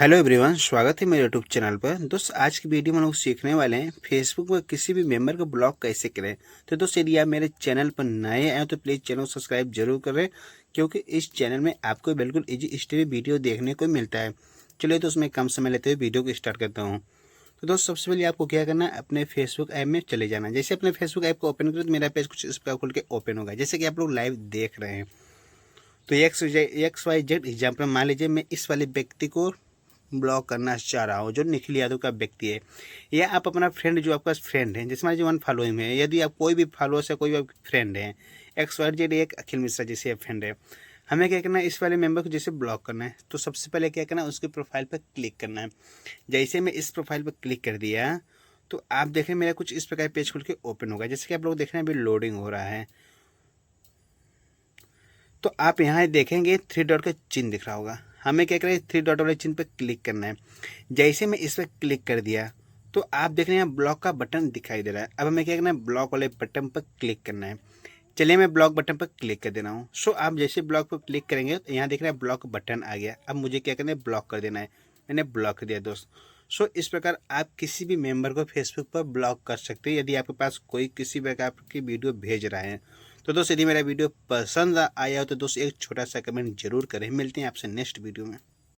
Hello everyone, स्वागत है मेरे यूट्यूब चैनल पर। दोस्त आज की वीडियो में लोग सीखने वाले हैं फेसबुक पर किसी भी मेंबर को ब्लॉक कैसे करें। तो दोस्त यदि आप मेरे चैनल पर नए आए तो प्लीज़ चैनल को सब्सक्राइब जरूर करें, क्योंकि इस चैनल में आपको बिल्कुल इजी स्टेप वीडियो देखने को मिलता है। चलिए दोस्त मैं कम समय लेते हुए वीडियो को स्टार्ट करता हूँ। तो दोस्त सबसे पहले आपको क्या करना है, अपने फेसबुक ऐप में चले जाना है। जैसे अपने फेसबुक ऐप को ओपन करो तो मेरा पेज कुछ इस प्रकार खुल के ओपन होगा, जैसे कि आप लोग लाइव देख रहे हैं। तो XYZ एग्जाम्पल मान लीजिए मैं इस वाले व्यक्ति को ब्लॉक करना चाह रहा हूँ, जो निखिल यादव का व्यक्ति है। या आप अपना फ्रेंड जो आपका फ्रेंड है, जैसे मान लीजिए 1 फॉलोइंग है, यदि आप कोई भी फॉलोअर्स है, कोई भी फ्रेंड है, XYZ एक अखिल मिश्रा जैसे फ्रेंड है, हमें क्या करना है, इस वाले मेंबर को जैसे ब्लॉक करना है तो सबसे पहले क्या करना है, उसके प्रोफाइल पर क्लिक करना है। जैसे मैं इस प्रोफाइल पर क्लिक कर दिया तो आप देखें मेरा कुछ इस प्रकार पेज खुल के ओपन होगा, जैसे कि आप लोग देख रहे हैं अभी लोडिंग हो रहा है। तो आप यहाँ देखेंगे 3 डॉट का चिन्ह दिख रहा होगा, हमें क्या करें 3 डॉट वाले चिन्ह पर क्लिक करना है। जैसे मैं इस पर क्लिक कर दिया तो आप देख रहे हैं ब्लॉक का बटन दिखाई दे रहा है। अब हमें क्या करना है, ब्लॉक वाले बटन पर क्लिक करना है। चलिए मैं ब्लॉक बटन पर क्लिक कर दे रहा हूँ। सो आप जैसे ब्लॉक पर क्लिक करेंगे तो यहाँ देख रहे हैं ब्लॉक बटन आ गया। अब मुझे क्या करना है, ब्लॉक कर देना है। मैंने ब्लॉक कर दिया दोस्त। सो इस प्रकार आप किसी भी मेंबर को फेसबुक पर ब्लॉक कर सकते हैं, यदि आपके पास कोई किसी प्रकार की वीडियो भेज रहा है। तो दोस्त यदि मेरा वीडियो पसंद आया हो तो दोस्त एक छोटा सा कमेंट जरूर करें। मिलते हैं आपसे नेक्स्ट वीडियो में।